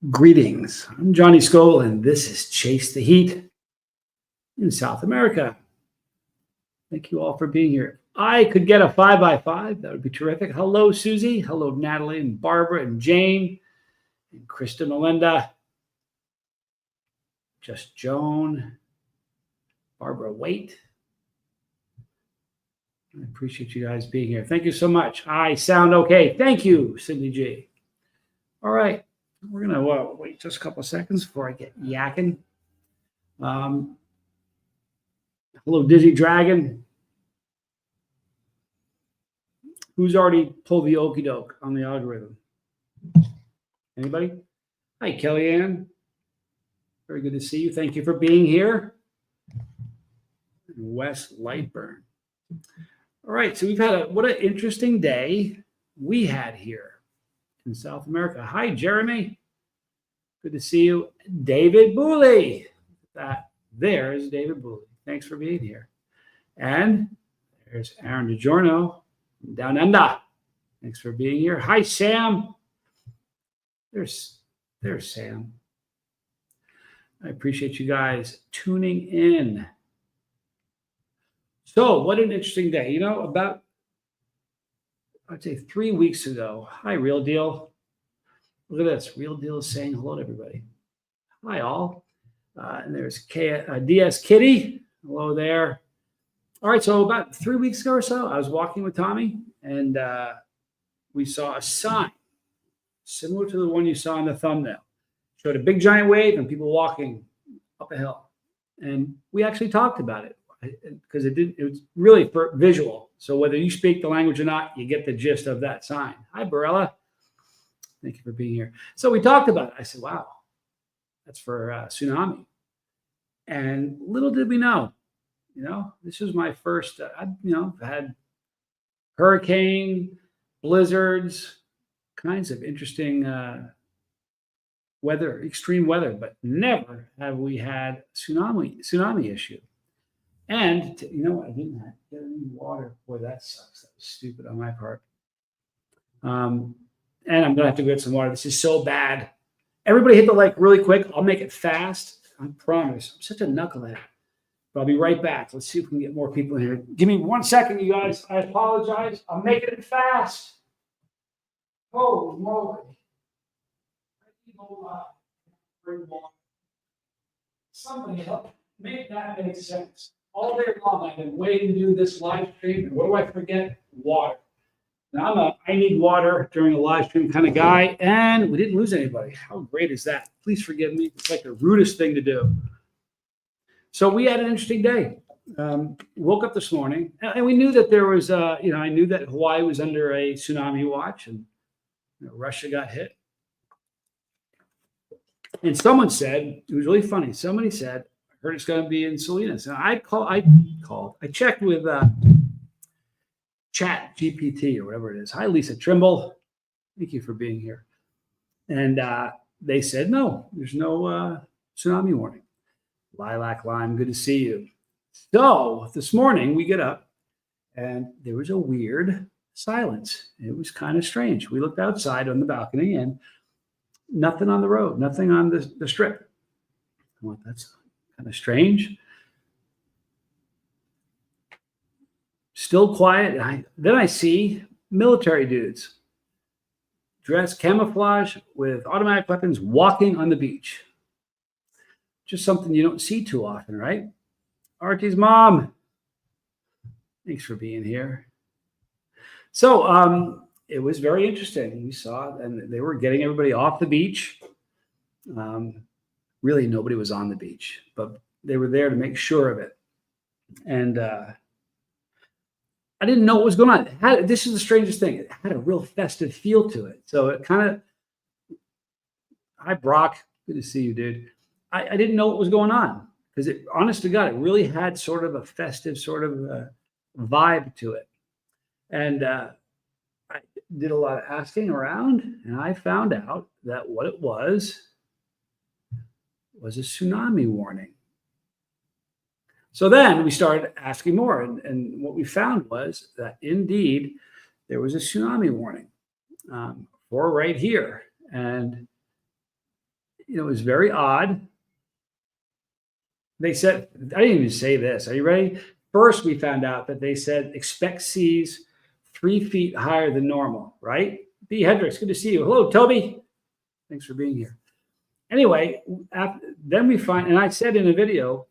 Greetings. I'm Johnny Scoville, and this is Chase the Heat in South America. Thank you all for being here. I could get a 5x5. That would be terrific. Hello, Susie. Hello, Natalie and Barbara and Jane and Krista Melinda. Just Joan. Barbara Waite. I appreciate you guys being here. Thank you so much. I sound okay. Thank you, Cindy G. All right. We're going to wait just a couple of seconds before I get yakking. Hello, Dizzy Dragon. Who's already pulled the okie doke on the algorithm? Anybody? Hi, Kellyanne. Very good to see you. Thank you for being here. Wes Lightburn. All right, so we've had what an interesting day we had here in South America. Hi, Jeremy. Good to see you. David Booley. There's David Booley. Thanks for being here. And there's Aaron DiGiorno from Down Under. Thanks for being here. Hi, Sam. There's Sam. I appreciate you guys tuning in. So, what an interesting day. You know, about I'd say 3 weeks ago. Hi, Real Deal. Look at this. Real Deal is saying hello to everybody. Hi, all. And there's DS Kitty. Hello there. All right. So about 3 weeks ago or so, I was walking with Tommy, and we saw a sign similar to the one you saw in the thumbnail. Showed a big giant wave and people walking up a hill. And we actually talked about it because it was really for visual. So whether you speak the language or not, you get the gist of that sign. Hi, Barella. Thank you for being here. So we talked about it. I said, wow, that's for tsunami. And little did we know, this was my first, I've had hurricane, blizzards, kinds of interesting weather, extreme weather, but never have we had tsunami issue. And you know what? I didn't get any water. Boy, that sucks. That was stupid on my part. And I'm gonna have to get some water. This is so bad. Everybody hit the like really quick. I'll make it fast. I promise. I'm such a knucklehead. But I'll be right back. Let's see if we can get more people in here. Give me 1 second, you guys. I apologize. I'm making it fast. Holy moly. Bring water. Somebody help make that make sense. All day long, I've been waiting to do this live stream. And what do I forget? Water. Now, I need water during a live stream kind of guy, and we didn't lose anybody. How great is that? Please forgive me. It's like the rudest thing to do. So we had an interesting day. Woke up this morning, and we knew that there was, I knew that Hawaii was under a tsunami watch, and Russia got hit. And someone said, it was really funny. Somebody said, I heard it's going to be in Salinas. And I checked with Chat GPT or whatever it is. Hi, Lisa Trimble. Thank you for being here. And they said, no, there's no tsunami warning. Lilac Lime, good to see you. So this morning we get up and there was a weird silence. It was kind of strange. We looked outside on the balcony and nothing on the road, nothing on the strip. Well, that's kind of strange. Still quiet. Then I see military dudes dressed camouflage with automatic weapons walking on the beach. Just something you don't see too often, right? Artie's mom. Thanks for being here. So it was very interesting. We saw, and they were getting everybody off the beach. Really, nobody was on the beach, but they were there to make sure of it. And I didn't know what was going on. This is the strangest thing. It had a real festive feel to it. So it kind of, hi, Brock. Good to see you, dude. I didn't know what was going on because honest to God, it really had sort of a festive sort of vibe to it. And I did a lot of asking around, and I found out that what it was a tsunami warning. So then we started asking more, and what we found was that indeed there was a tsunami warning for right here. And it was very odd. They said, I didn't even say this. Are you ready? First, we found out that they said expect seas 3 feet higher than normal, right? B. Hendricks, good to see you. Hello, Toby. Thanks for being here. Anyway, then we find, and I said in a video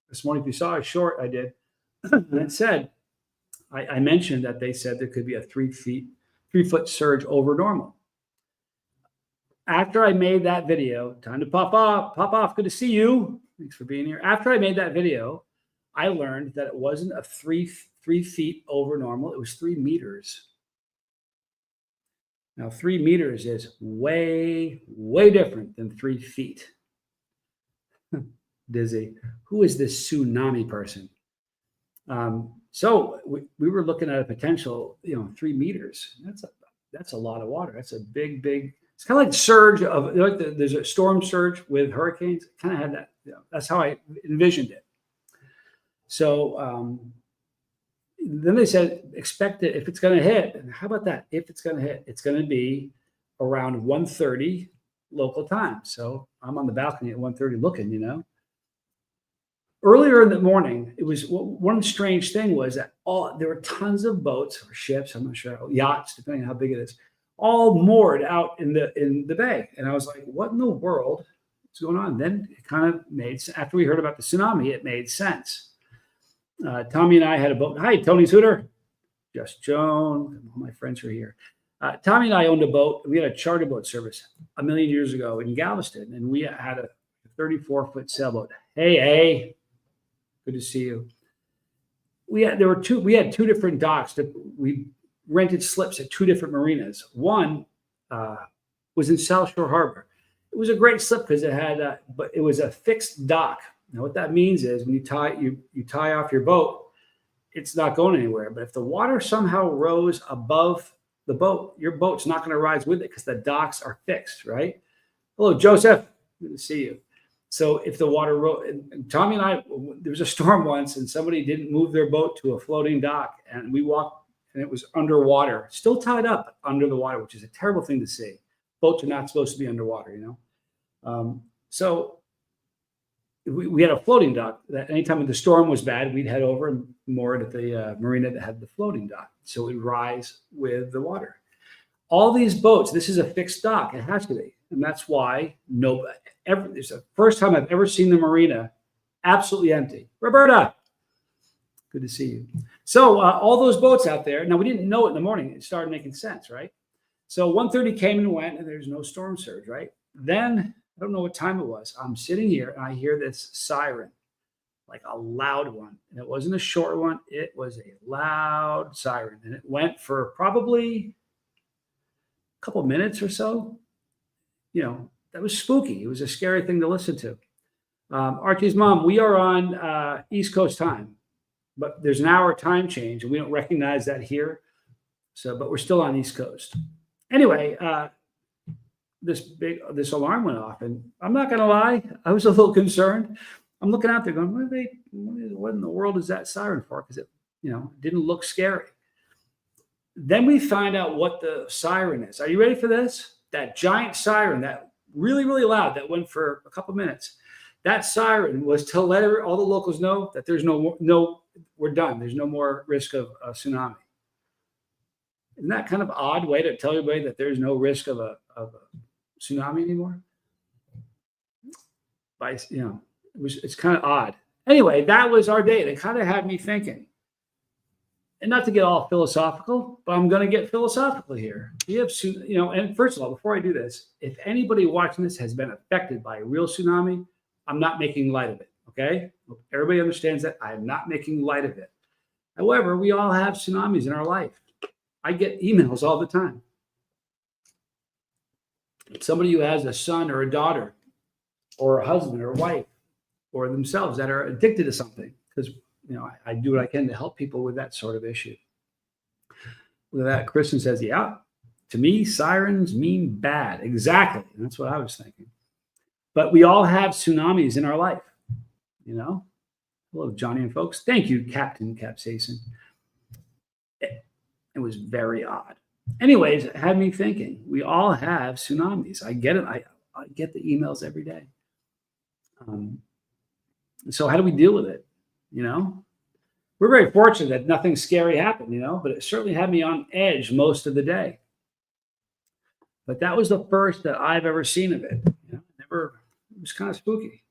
this morning, if you saw a short I did, and it said, I mentioned that they said there could be a 3-foot surge over normal. After I made that video, time to pop off, good to see you. Thanks for being here. After I made that video, I learned that it wasn't a 3 feet over normal, it was 3 meters. Now, 3 meters is way, way different than 3 feet. Dizzy. Who is this tsunami person? So we were looking at a potential, 3 meters. That's a lot of water. That's a big. It's kind of like surge of there's a storm surge with hurricanes. Kind of had that. That's how I envisioned it. So then they said, expect it if it's going to hit. And how about that? If it's going to hit, it's going to be around 1:30 local time. So I'm on the balcony at 1:30 looking, Earlier in the morning, it was one strange thing was that there were tons of boats or ships, I'm not sure, yachts, depending on how big it is, all moored out in the bay. And I was like, what in the world is going on? Then it kind of made sense. After we heard about the tsunami, it made sense. Tommy and I had a boat. Hi, Tony Suter. Just Joan. All my friends are here. Tommy and I owned a boat. We had a charter boat service a million years ago in Galveston, and we had a 34-foot sailboat. Hey. Good to see you. We had 2 different docks that we rented slips at 2 different marinas. One was in South Shore Harbor. It was a great slip because but it was a fixed dock. Now, what that means is when you tie off your boat, it's not going anywhere. But if the water somehow rose above the boat, your boat's not going to rise with it because the docks are fixed, right? Hello, Joseph. Good to see you. So if the water rose, and Tommy and I, there was a storm once, and somebody didn't move their boat to a floating dock, and we walked, and it was underwater, still tied up under the water, which is a terrible thing to see. Boats are not supposed to be underwater, So we had a floating dock that anytime the storm was bad, we'd head over and moor at the marina that had the floating dock. So it would rise with the water. All these boats, this is a fixed dock. It has to be. And that's why it's the first time I've ever seen the marina absolutely empty. Roberta, good to see you. So all those boats out there. Now, we didn't know it in the morning. It started making sense, right? So 1:30 came and went, and there's no storm surge, right? Then, I don't know what time it was. I'm sitting here, and I hear this siren, like a loud one. And it wasn't a short one. It was a loud siren. And it went for probably a couple minutes or so. That was spooky. It was a scary thing to listen to. Archie's mom, we are on East Coast time, but there's an hour time change, and we don't recognize that here. But we're still on East Coast. Anyway, this alarm went off, and I'm not going to lie, I was a little concerned. I'm looking out there going, what in the world is that siren for? Because it, didn't look scary. Then we find out what the siren is. Are you ready for this? That giant siren, that really, really loud, that went for a couple minutes. That siren was to let all the locals know that there's we're done. There's no more risk of a tsunami. Isn't that kind of odd way to tell everybody that there's no risk of a tsunami anymore? It's kind of odd. Anyway, that was our day. It kind of had me thinking. And not to get all philosophical, but I'm going to get philosophical here. We have, and first of all, before I do this, if anybody watching this has been affected by a real tsunami, I'm not making light of it, okay? Everybody understands that. I am not making light of it. However, we all have tsunamis in our life. I get emails all the time. Somebody who has a son or a daughter or a husband or a wife or themselves that are addicted to something, because I do what I can to help people with that sort of issue. With that, Kristen says, yeah, to me, sirens mean bad. Exactly. That's what I was thinking. But we all have tsunamis in our life, Hello, Johnny and folks. Thank you, Captain Capsaicin. It was very odd. Anyways, it had me thinking. We all have tsunamis. I get it. I get the emails every day. So how do we deal with it? We're very fortunate that nothing scary happened, but it certainly had me on edge most of the day. But that was the first that I've ever seen of it. Never, it was kind of spooky.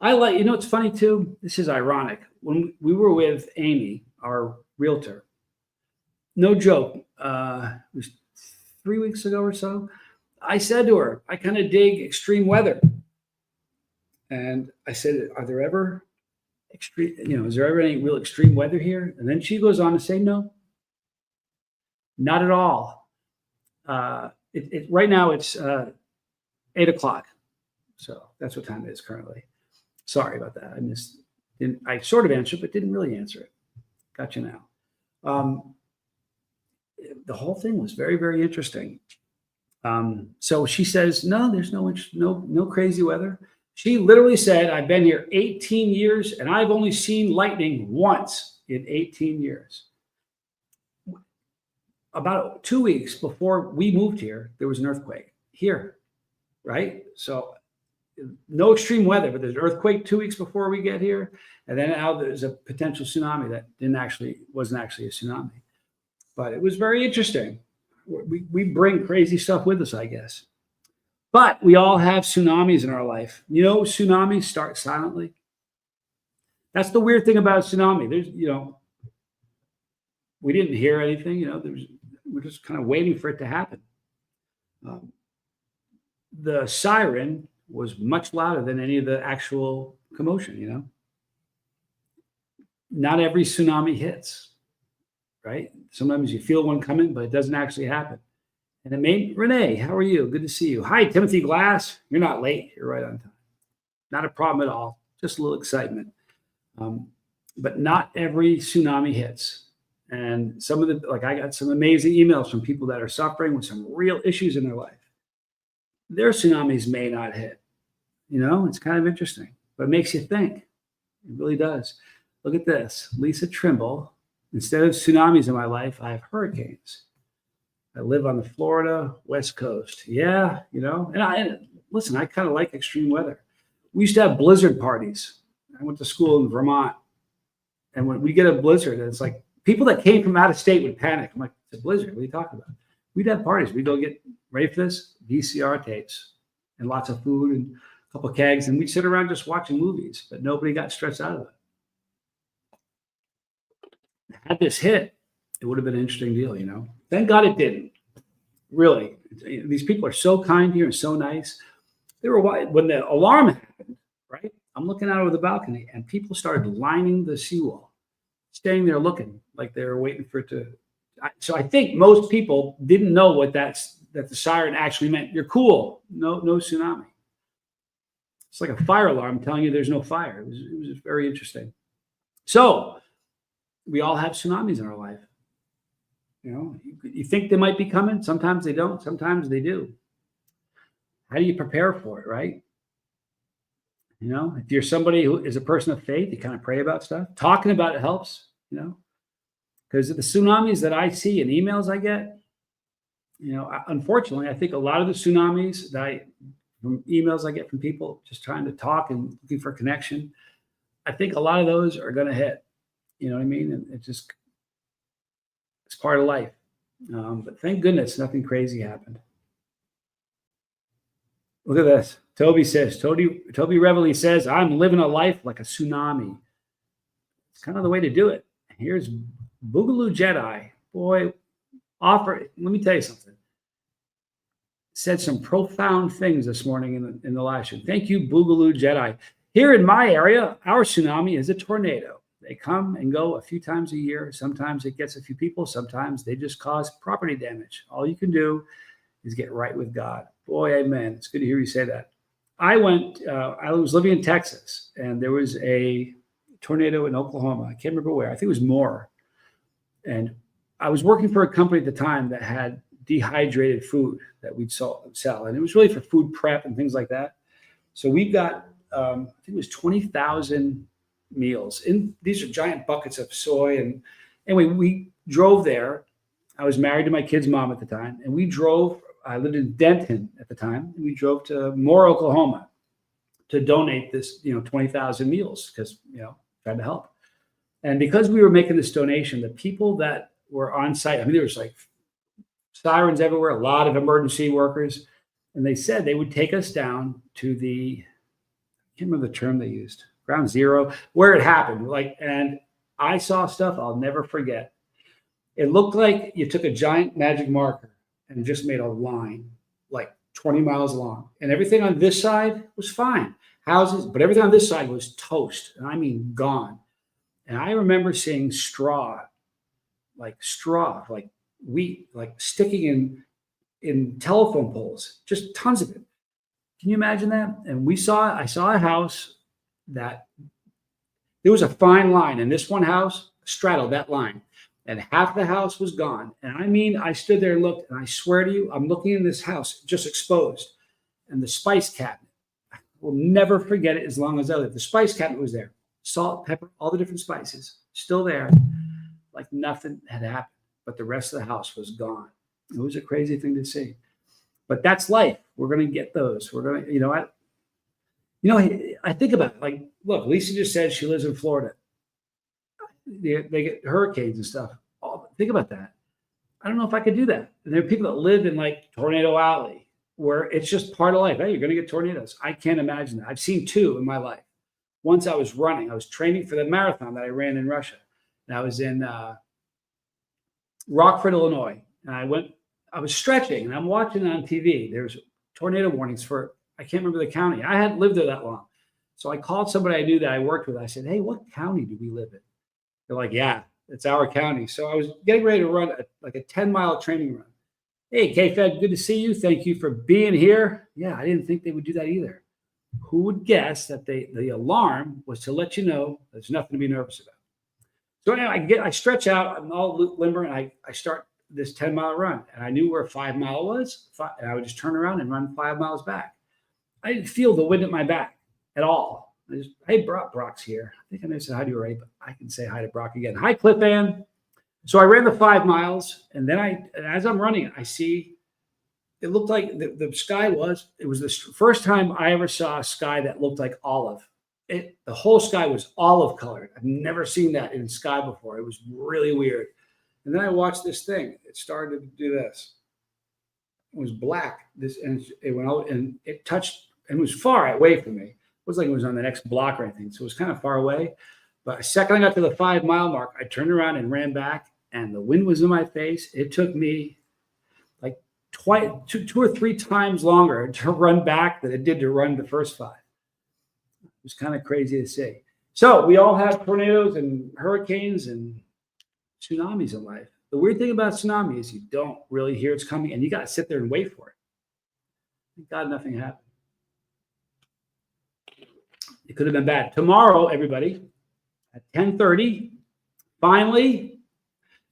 It's funny too. This is ironic. When we were with Amy, our realtor, no joke, it was 3 weeks ago or so, I said to her, I kind of dig extreme weather. And I said, are there ever extreme, is there ever any real extreme weather here? And then she goes on to say, no, not at all. Right now it's 8:00. So that's what time it is currently. Sorry about that. I sort of answered, but didn't really answer it. Got you now. The whole thing was very, very interesting. So she says, no, there's no crazy weather. She literally said, I've been here 18 years and I've only seen lightning once in 18 years. About 2 weeks before we moved here, there was an earthquake here, right? So no extreme weather, but there's an earthquake 2 weeks before we get here. And then now there's a potential tsunami that wasn't actually a tsunami. But it was very interesting. We bring crazy stuff with us, I guess. But we all have tsunamis in our life. Tsunamis start silently. That's the weird thing about a tsunami. We didn't hear anything. We're just kind of waiting for it to happen. The siren was much louder than any of the actual commotion. Not every tsunami hits, right? Sometimes you feel one coming, but it doesn't actually happen. And Renee, how are you? Good to see you. Hi, Timothy Glass. You're not late. You're right on time. Not a problem at all. Just a little excitement. But not every tsunami hits. And I got some amazing emails from people that are suffering with some real issues in their life. Their tsunamis may not hit. It's kind of interesting, but it makes you think. It really does. Look at this. Lisa Trimble. Instead of tsunamis in my life, I have hurricanes. I live on the Florida West Coast. Yeah, and I kind of like extreme weather. We used to have blizzard parties. I went to school in Vermont. And when we get a blizzard, it's like people that came from out of state would panic. I'm like, it's a blizzard. What are you talking about? We'd have parties. We'd go get, ready for this, VCR tapes and lots of food and a couple of kegs. And we'd sit around just watching movies, but nobody got stressed out of it. Had this hit, it would have been an interesting deal, Thank God it didn't. Really, these people are so kind here and so nice. When the alarm happened, right? I'm looking out over the balcony, and people started lining the seawall, staying there looking like they were waiting for it to. So I think most people didn't know that the siren actually meant. You're cool, no tsunami. It's like a fire alarm telling you there's no fire. It was very interesting. So we all have tsunamis in our life. You think they might be coming. Sometimes they don't. Sometimes they do. How do you prepare for it, right? If you're somebody who is a person of faith, you kind of pray about stuff. Talking about it helps, because the tsunamis that I see and emails I get, unfortunately, I think a lot of the tsunamis from emails I get from people just trying to talk and looking for connection, I think a lot of those are going to hit. You know what I mean? And it's part of life. But thank goodness nothing crazy happened. Look at this. Toby Reveille says, I'm living a life like a tsunami. It's kind of the way to do it. Here's Boogaloo Jedi. Boy, let me tell you something. Said some profound things this morning in the live stream. Thank you, Boogaloo Jedi. Here in my area, our tsunami is a tornado. They come and go a few times a year. Sometimes it gets a few people. Sometimes they just cause property damage. All you can do is get right with God. Boy, amen. It's good to hear you say that. I was living in Texas, and there was a tornado in Oklahoma. I can't remember where. I think it was Moore. And I was working for a company at the time that had dehydrated food that we'd sell. And it was really for food prep and things like that. So we've got, I think it was 20,000 meals. These are giant buckets of soy. And anyway, we drove there. I was married to my kid's mom at the time, and we drove I lived in Denton at the time. And we drove to Moore, Oklahoma to donate this, 20,000 meals because, trying to help. And because we were making this donation, the people that were on site, I mean, there was like sirens everywhere, a lot of emergency workers. And they said they would take us down to I can't remember the term they used, ground zero, where it happened. And I saw stuff I'll never forget. It looked like you took a giant magic marker and just made a line like 20 miles long. And everything on this side was fine, houses, but everything on this side was toast. And I mean, gone. And I remember seeing straw, like wheat, like sticking in telephone poles, just tons of it. Can you imagine that? And I saw a house that there was a fine line, and this one house straddled that line, and half the house was gone. And I mean, I stood there and looked, and I swear to you, I'm looking in this house just exposed, and the spice cabinet, I will never forget it as long as I live. The spice cabinet was there, salt, pepper, all the different spices, still there, like nothing had happened, but the rest of the house was gone. It was a crazy thing to see, but that's life. We're going to get those. We're going to, I think about it. Like, look, Lisa just said she lives in Florida. They get hurricanes and stuff. Think about that. I don't know if I could do that. And there are people that live in like Tornado Alley where it's just part of life. Hey, you're going to get tornadoes. I can't imagine that. I've seen two in my life. Once I was training for the marathon that I ran in Russia. And I was in Rockford, Illinois. And I was stretching and I'm watching on TV. There's tornado warnings for, I can't remember the county. I hadn't lived there that long. So I called somebody I knew that I worked with. I said, hey, what county do we live in? They're like, yeah, it's our county. So I was getting ready to run a 10-mile training run. Hey, K-Fed, good to see you. Thank you for being here. Yeah, I didn't think they would do that either. Who would guess that the alarm was to let you know there's nothing to be nervous about? So anyway, I stretch out, I'm all limber, and I start this 10-mile run. And I knew where a 5-mile was, and I would just turn around and run 5 miles back. I didn't feel the wind at my back at all. Hey, Brock's here. I think I may have said hi to you already, but I can say hi to Brock again. Hi, Cliff Ann. So I ran the 5 miles, and then as I'm running, I see it looked like the sky it was the first time I ever saw a sky that looked like olive. The whole sky was olive colored. I've never seen that in sky before. It was really weird. And then I watched this thing. It started to do this. It was black. And it went out and it touched and it was far away from me. It wasn't like it was on the next block or anything. So it was kind of far away. But the second I got to the 5-mile mark, I turned around and ran back, and the wind was in my face. It took me like two or three times longer to run back than it did to run the first 5. It was kind of crazy to see. So we all have tornadoes and hurricanes and tsunamis in life. The weird thing about tsunami is you don't really hear it's coming, and you got to sit there and wait for it. Thank God nothing happened. It could have been bad. Tomorrow, everybody, at 10:30, finally,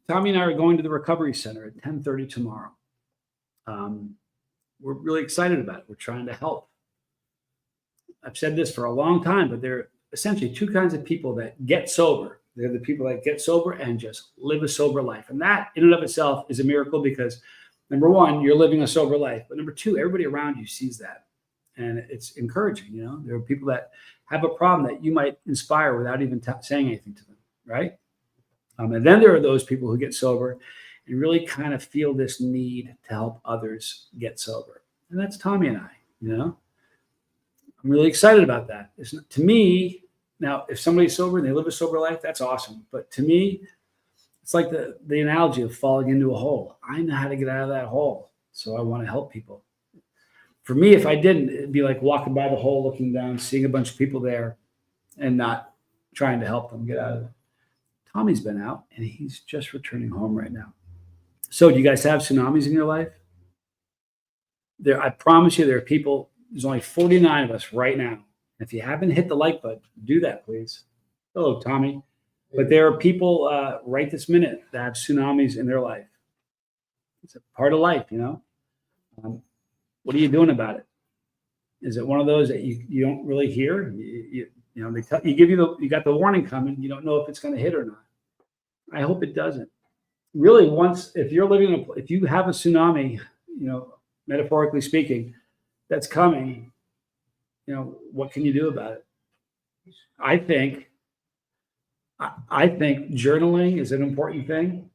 Tommy and I are going to the recovery center at 10:30 tomorrow. We're really excited about it. We're trying to help. I've said this for a long time, but there are essentially 2 kinds of people that get sober. They're the people that get sober and just live a sober life. And that in and of itself is a miracle because, number 1, you're living a sober life. But number 2, everybody around you sees that. And it's encouraging, There are people that have a problem that you might inspire without even saying anything to them, right? And then there are those people who get sober and really kind of feel this need to help others get sober. And that's Tommy and I, I'm really excited about that. To me, now, if somebody's sober and they live a sober life, that's awesome. But to me, it's like the analogy of falling into a hole. I know how to get out of that hole, so I want to help people. For me, if I didn't, it'd be like walking by the hole, looking down, seeing a bunch of people there and not trying to help them get out of it. Tommy's been out, and he's just returning home right now. So do you guys have tsunamis in your life? I promise you there are people, there's only 49 of us right now. If you haven't hit the like button, do that, please. Hello, Tommy. But there are people right this minute that have tsunamis in their life. It's a part of life, What are you doing about it? Is it one of those that you don't really hear? You got the warning coming. You don't know if it's going to hit or not. I hope it doesn't. Really, if you have a tsunami, metaphorically speaking, that's coming, what can you do about it? I think journaling is an important thing.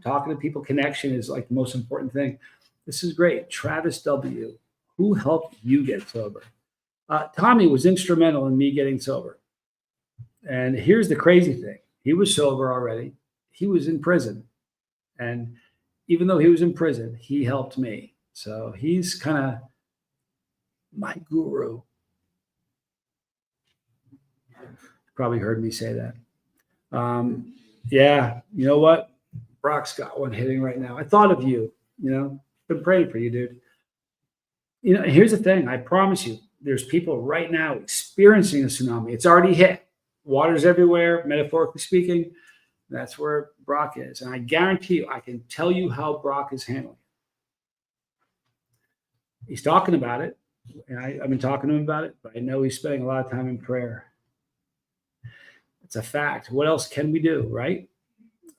Talking to people, connection is like the most important thing. This is great. Travis W. Who helped you get sober? Tommy was instrumental in me getting sober. And here's the crazy thing. He was sober already. He was in prison. And even though he was in prison, he helped me. So he's kind of my guru. Probably heard me say that. Yeah, you know what? Brock's got one hitting right now. I thought of you, been praying for you, dude. Here's the thing. I promise you, there's people right now experiencing a tsunami. It's already hit. Water's everywhere, metaphorically speaking. That's where Brock is. And I guarantee you, I can tell you how Brock is handling it. He's talking about it. And I've been talking to him about it, but I know he's spending a lot of time in prayer. It's a fact. What else can we do, right?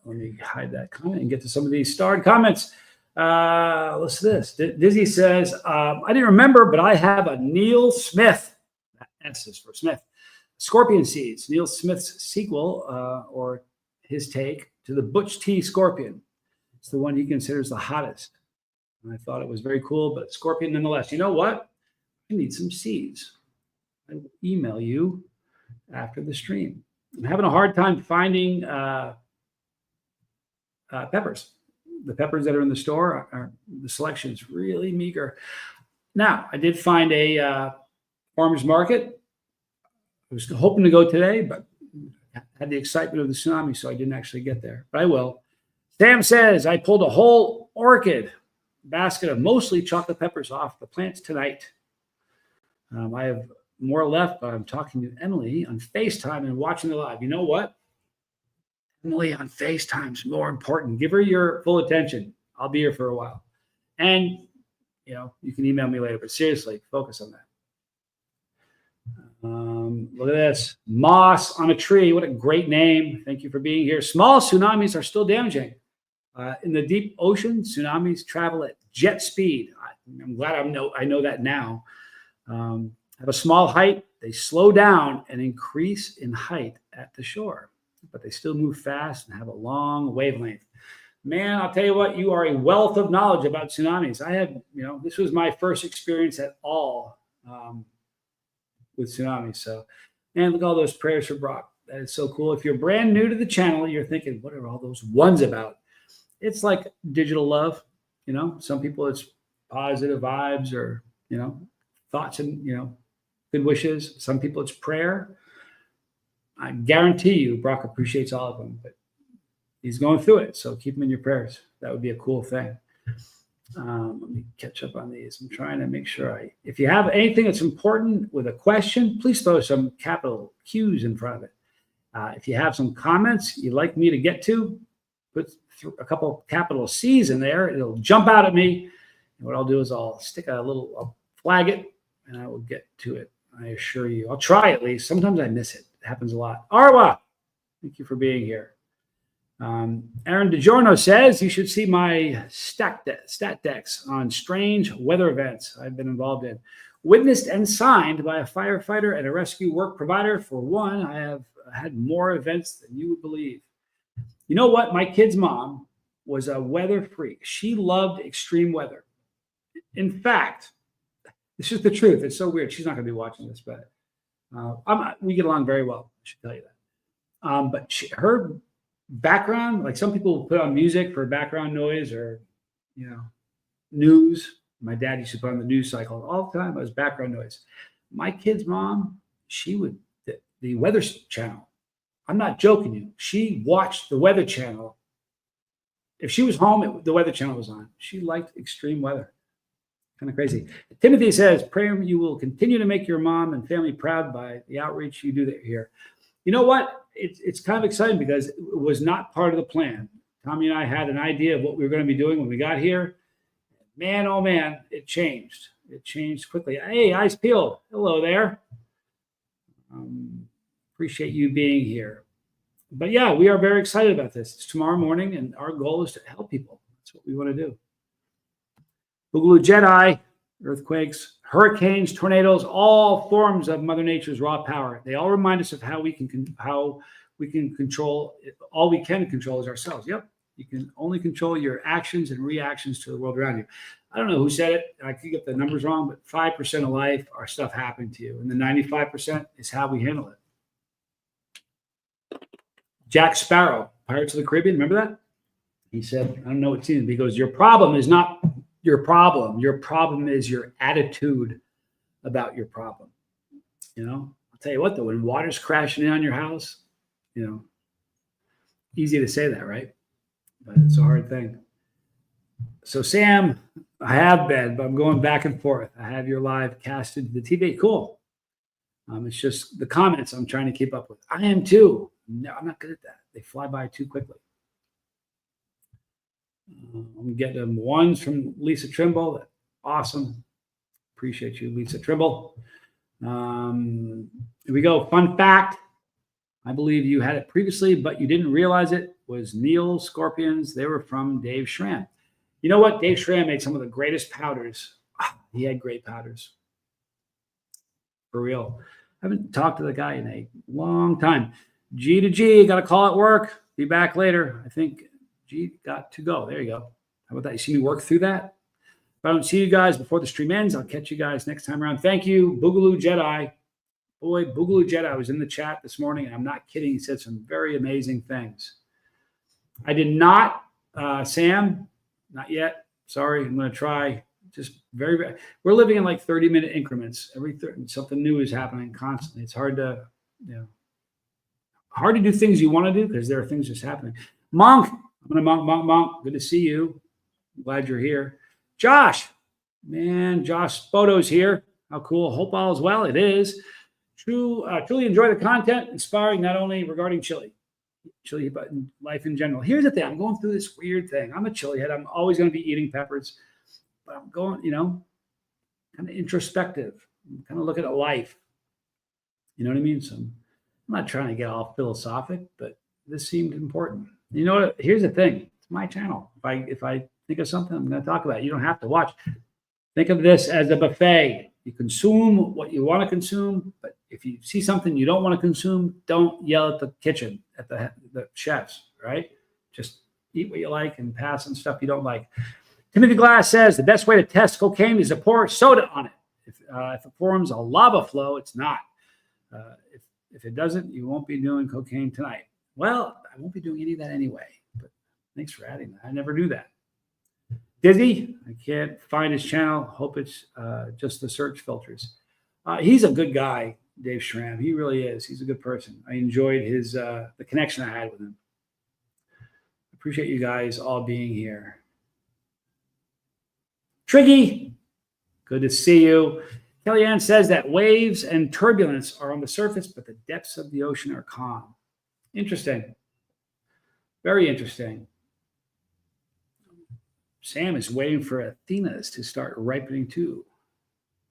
Let me hide that comment and get to some of these starred comments. Listen to this. Dizzy says, I didn't remember, but I have a Neil Smith. S is for Smith. Scorpion Seeds, Neil Smith's sequel, or his take to the Butch T. Scorpion. It's the one he considers the hottest. And I thought it was very cool, but Scorpion nonetheless. You know what? I need some seeds. I will email you after the stream. I'm having a hard time finding peppers. The peppers that are in the store, the selection is really meager. Now, I did find a farmer's market. I was hoping to go today, but had the excitement of the tsunami, so I didn't actually get there. But I will. Sam says, I pulled a whole orchid basket of mostly chocolate peppers off the plants tonight. I have more left, but I'm talking to Emily on FaceTime and watching the live. You know what? Emily on FaceTime is more important. Give her your full attention. I'll be here for a while. And, you can email me later, but seriously, focus on that. Look at this. Moss on a tree. What a great name. Thank you for being here. Small tsunamis are still damaging. In the deep ocean, tsunamis travel at jet speed. I'm glad I know that now. At a small height, they slow down and increase in height at the shore, but they still move fast and have a long wavelength. Man, I'll tell you what, you are a wealth of knowledge about tsunamis. I had, this was my first experience at all with tsunamis. So, man, look at all those prayers for Brock. That is so cool. If you're brand new to the channel, you're thinking, what are all those ones about? It's like digital love. Some people it's positive vibes or, thoughts and, good wishes. Some people it's prayer. I guarantee you Brock appreciates all of them, but he's going through it. So keep him in your prayers. That would be a cool thing. Let me catch up on these. I'm trying to make sure if you have anything that's important with a question, please throw some capital Q's in front of it. If you have some comments you'd like me to get to, put a couple capital C's in there. It'll jump out at me. And what I'll do is I'll I'll flag it and I will get to it. I assure you. I'll try at least. Sometimes I miss it. It happens a lot. Arwa, thank you for being here. Aaron DiGiorno says you should see my stat decks on strange weather events I've been involved in. Witnessed and signed by a firefighter and a rescue work provider. For one, I have had more events than you would believe. You know what? My kid's mom was a weather freak. She loved extreme weather. In fact, this is the truth. It's so weird. She's not going to be watching this, but we get along very well. I should tell you that. But her background, like some people put on music for background noise or, news. My dad used to put on the news cycle all the time. It was background noise. My kid's mom, she would, the Weather Channel. I'm not joking you. She watched the Weather Channel. If she was home, the Weather Channel was on. She liked extreme weather. Kind of crazy. Timothy says, pray you will continue to make your mom and family proud by the outreach you do here. You know what? It's kind of exciting because it was not part of the plan. Tommy and I had an idea of what we were going to be doing when we got here. Man, oh man, it changed. It changed quickly. Hey, eyes peeled. Hello there. Appreciate you being here. But yeah, we are very excited about this. It's tomorrow morning, and our goal is to help people. That's what we want to do. Boogaloo Jedi, earthquakes, hurricanes, tornadoes, all forms of Mother Nature's raw power. They all remind us of how we can control. All we can control is ourselves. Yep, you can only control your actions and reactions to the world around you. I don't know who said it. I could get the numbers wrong, but 5% of life are stuff happening to you, and the 95% is how we handle it. Jack Sparrow, Pirates of the Caribbean, remember that? He said, I don't know what it seems. He goes, your problem is not your problem. Your problem is your attitude about your problem. You know, I'll tell you what, though, when water's crashing in on your house, you know, easy to say that, right? But it's a hard thing. So, Sam, I have been, but I'm going back and forth. I have your live casted to the TV. Cool. It's just the comments I'm trying to keep up with. I am too. No, I'm not good at that. They fly by too quickly. I'm getting ones from Lisa Trimble. Awesome. Appreciate you, Lisa Trimble. Here we go. Fun fact. I believe you had it previously, but you didn't realize it was Neil Scorpions. They were from Dave Schramm. You know what? Dave Schramm made some of the greatest powders. He had great powders. For real. I haven't talked to the guy in a long time. G to G, got a call at work. Be back later. I think G got to go. There you go. How about that? You see me work through that? If I don't see you guys before the stream ends, I'll catch you guys next time around. Thank you, Boogaloo Jedi. Boy, Boogaloo Jedi was in the chat this morning, and I'm not kidding. He said some very amazing things. I did not, Sam, not yet. Sorry, I'm going to try. Just very, we're living in like 30-minute increments. Something new is happening constantly. It's hard to, hard to do things you want to do because there are things just happening. Monk, I'm going to Monk. Good to see you. I'm glad you're here. Josh, man, Josh Spoto's here. How cool. Hope all is well. It is. Truly enjoy the content, inspiring not only regarding chili, but in life in general. Here's the thing. I'm going through this weird thing. I'm a chili head. I'm always going to be eating peppers. But I'm going, kind of introspective. I'm kind of looking at life. You know what I mean? So I'm not trying to get all philosophic, but this seemed important. You know what? Here's the thing. It's my channel. If I think of something, I'm going to talk about it. You don't have to watch. Think of this as a buffet. You consume what you want to consume, but if you see something you don't want to consume, don't yell at the kitchen, at the chefs, right? Just eat what you like and pass on stuff you don't like. Timothy Glass says the best way to test cocaine is to pour soda on it. If it forms a lava flow, it's not. If it doesn't, you won't be doing cocaine tonight. Well, I won't be doing any of that anyway, but thanks for adding that. I never do that. Dizzy, I can't find his channel. Hope it's just the search filters. He's a good guy, Dave Schramm. He really is. He's a good person. I enjoyed the connection I had with him. Appreciate you guys all being here. Triggy, good to see you. Kellyanne says that waves and turbulence are on the surface, but the depths of the ocean are calm. Interesting. Very interesting. Sam is waiting for Athenas to start ripening too.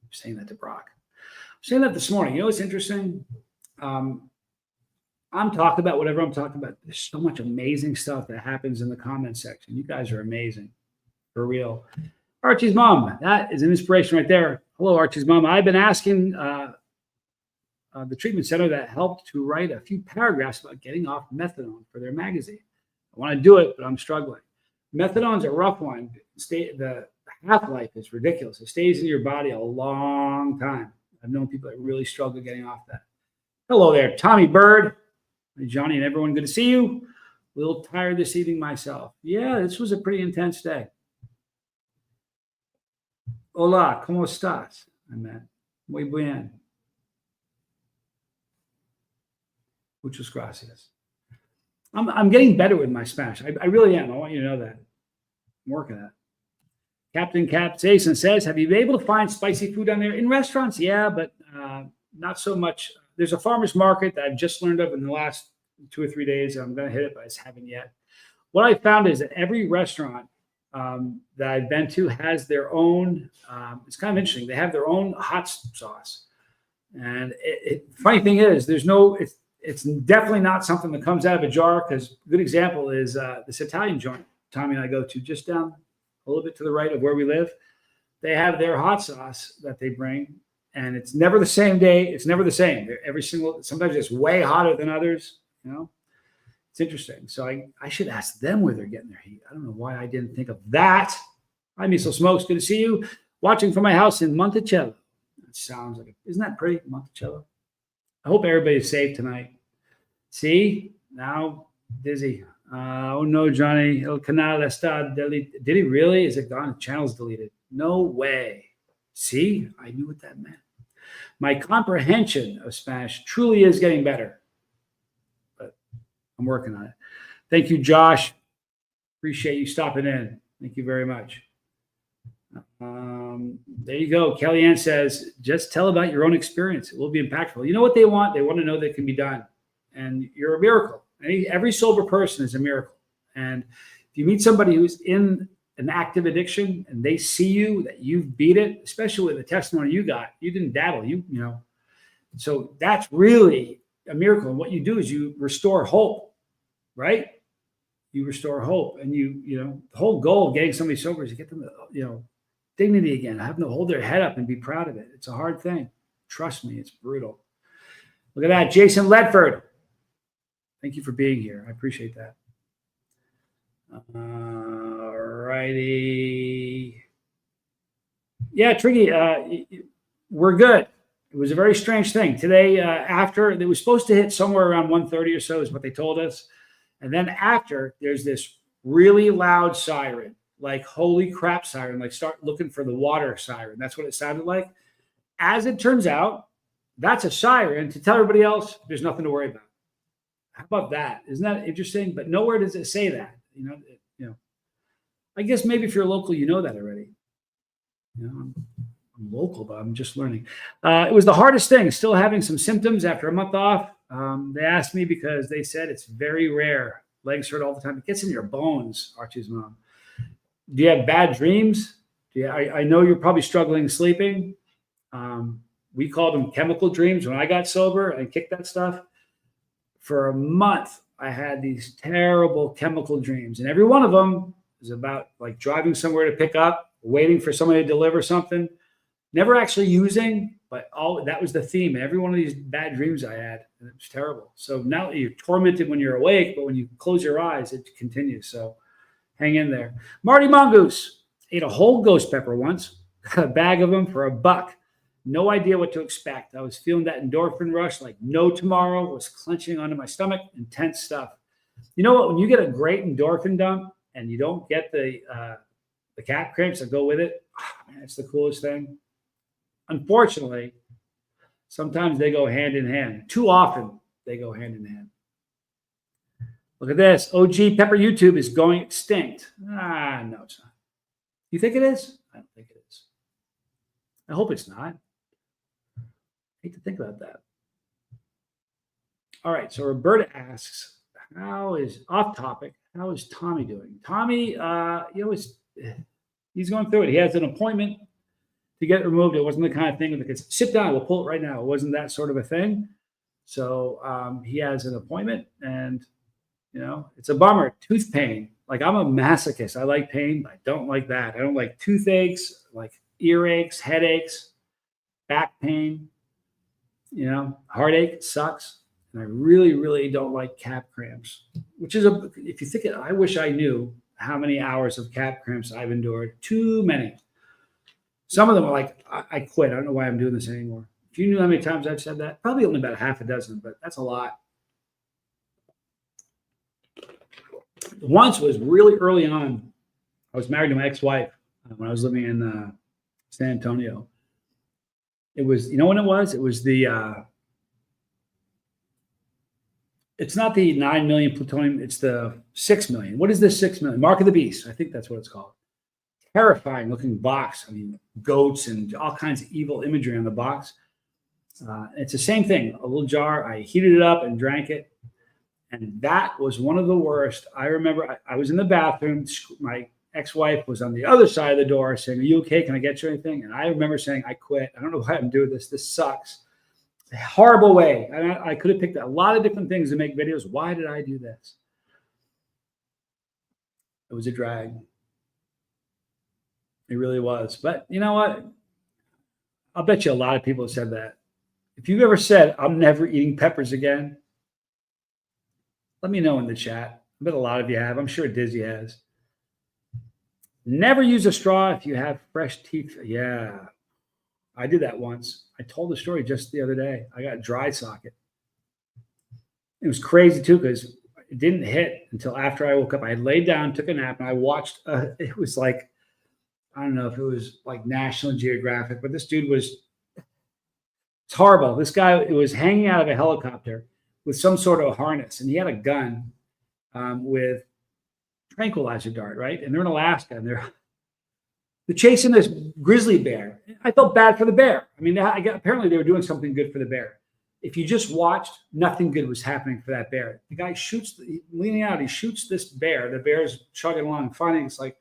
I'm saying that to Brock. I'm saying that this morning. You know what's interesting? I'm talking about whatever I'm talking about. There's so much amazing stuff that happens in the comment section. You guys are amazing. For real. Archie's mom. That is an inspiration right there. Hello, Archie's mom. I've been asking the treatment center that helped to write a few paragraphs about getting off methadone for their magazine. I want to do it, but I'm struggling. Methadone's a rough one. The half-life is ridiculous. It stays in your body a long time. I've known people that really struggle getting off that. Hello there, Tommy Bird. Hey, Johnny and everyone, good to see you. A little tired this evening myself. Yeah, this was a pretty intense day. Hola, ¿cómo estás? I'm at muy bien. Muchas gracias. I'm getting better with my Spanish. I really am. I want you to know that. I'm working at it. Captain Capsason says, have you been able to find spicy food down there in restaurants? Yeah, but not so much. There's a farmer's market that I've just learned of in the last 2 or 3 days. I'm going to hit it, but I just haven't yet. What I found is that every restaurant that I've been to has their own, it's kind of interesting. They have their own hot sauce. And funny thing is, it's definitely not something that comes out of a jar, because a good example is this Italian joint Tommy and I go to just down a little bit to the right of where we live. they have their hot sauce that they bring, and it's never the same day. It's never the same. Sometimes it's way hotter than others. It's interesting. So I should ask them where they're getting their heat. I don't know why I didn't think of that. Hi, Miso Smokes. Good to see you. Watching from my house in Monticello. That sounds like isn't that pretty, Monticello? I hope everybody's safe tonight. See? Now, dizzy. Oh no, Johnny. El canal está deleted. Did he really? Is it gone? The channel's deleted. No way. See? I knew what that meant. My comprehension of Spanish truly is getting better. But I'm working on it. Thank you, Josh. Appreciate you stopping in. Thank you very much. There you go. Kellyanne says, just tell about your own experience. It will be impactful. You know what they want? They want to know that it can be done. And you're a miracle. Every sober person is a miracle. And if you meet somebody who's in an active addiction and they see you, that you've beat it, especially with the testimony you got, you didn't dabble, you know. So that's really a miracle. And what you do is you restore hope, right? You restore hope. And the whole goal of getting somebody sober is to get them, dignity again, have them hold their head up and be proud of it. It's a hard thing. Trust me, it's brutal. Look at that. Jason Ledford. Thank you for being here. I appreciate that. All righty. Yeah, Triggy, we're good. It was a very strange thing. Today, after, it was supposed to hit somewhere around 1:30 or so is what they told us. And then after, there's this really loud siren. Like holy crap siren, like start looking for the water siren. That's what it sounded like. As it turns out, that's a siren to tell everybody else there's nothing to worry about. How about that? Isn't that interesting? But nowhere does it say that. I guess maybe if you're local, you know that already. I'm local, but I'm just learning. It was the hardest thing, still having some symptoms after a month off. They asked me because they said it's very rare. Legs hurt all the time. It gets in your bones, Archie's mom. Do you have bad dreams? I know you're probably struggling sleeping. We called them chemical dreams when I got sober and kicked that stuff. For a month, I had these terrible chemical dreams. And every one of them is about like driving somewhere to pick up, waiting for somebody to deliver something. Never actually using, but that was the theme. Every one of these bad dreams I had, and it was terrible. So now you're tormented when you're awake, but when you close your eyes, it continues. So hang in there. Marty Mongoose ate a whole ghost pepper once, got a bag of them for $1. No idea what to expect. I was feeling that endorphin rush like no tomorrow, was clenching onto my stomach, intense stuff. You know what? When you get a great endorphin dump and you don't get the calf cramps that go with it, man, it's the coolest thing. Unfortunately, sometimes they go hand in hand. Too often, they go hand in hand. Look at this. OG Pepper YouTube is going extinct. No, it's not. You think it is? I don't think it is. I hope it's not. I hate to think about that. All right. So Roberta asks, off topic, how is Tommy doing? Tommy, he's going through it. He has an appointment to get it removed. It wasn't the kind of thing that could sit down, we'll pull it right now. It wasn't that sort of a thing. So he has an appointment, and it's a bummer. Tooth pain. Like, I'm a masochist. I like pain, but I don't like that. I don't like toothaches, like earaches, headaches, back pain, heartache sucks. And I really, really don't like calf cramps, which is if you think it, I wish I knew how many hours of calf cramps I've endured. Too many. Some of them are like, I quit. I don't know why I'm doing this anymore. If you knew how many times I've said that, probably only about half a dozen, but that's a lot. Once was really early on. I was married to my ex-wife when I was living in San Antonio. It was, when it was? It was it's not the 9 million plutonium. It's the 6 million. What is this 6 million? Mark of the Beast. I think that's what it's called. Terrifying looking box. I mean, goats and all kinds of evil imagery on the box. It's the same thing. A little jar. I heated it up and drank it. And that was one of the worst. I remember I was in the bathroom. My ex-wife was on the other side of the door saying, "Are you okay? Can I get you anything?" And I remember saying, "I quit. I don't know why I'm doing this. This sucks." A horrible way. I could have picked a lot of different things to make videos. Why did I do this? It was a drag. It really was. But you know what? I'll bet you a lot of people have said that. If you've ever said, I'm never eating peppers again, let me know in the chat. I bet a lot of you have. I'm sure Dizzy has. Never use a straw if you have fresh teeth. Yeah, I did that once. I told the story just the other day. I got dry socket. It was crazy too because it didn't hit until after I woke up. I had laid down, took a nap, and I watched. It was like, I don't know if it was like National Geographic, but this dude was, it's horrible. This guy was hanging out of a helicopter with some sort of harness, and he had a gun with tranquilizer dart, right? And they're in Alaska, and they're chasing this grizzly bear. I felt bad for the bear. I mean, apparently they were doing something good for the bear. If you just watched, nothing good was happening for that bear. The guy shoots, leaning out, he shoots this bear. The bear's chugging along, finally it's like,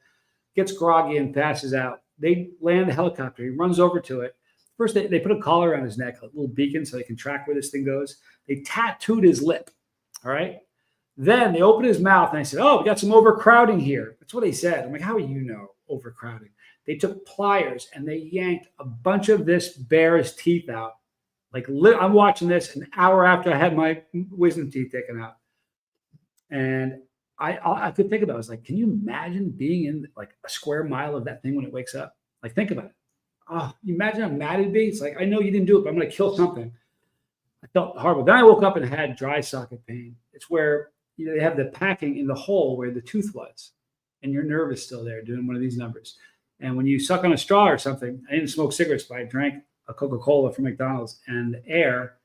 gets groggy and passes out. They land the helicopter. He runs over to it. First, they put a collar around his neck, a little beacon, so they can track where this thing goes. They tattooed his lip, all right? Then they opened his mouth, and I said, oh, we got some overcrowding here. That's what they said. I'm like, how do you know overcrowding? They took pliers, and they yanked a bunch of this bear's teeth out. Like, I'm watching this an hour after I had my wisdom teeth taken out. And I could think about it. I was like, can you imagine being in like a square mile of that thing when it wakes up? Like, think about it. Oh, you imagine how mad it'd be? It's like, I know you didn't do it, but I'm going to kill something. I felt horrible. Then I woke up and had dry socket pain. It's where they have the packing in the hole where the tooth was, and your nerve is still there doing one of these numbers. And when you suck on a straw or something, I didn't smoke cigarettes, but I drank a Coca-Cola from McDonald's, and the air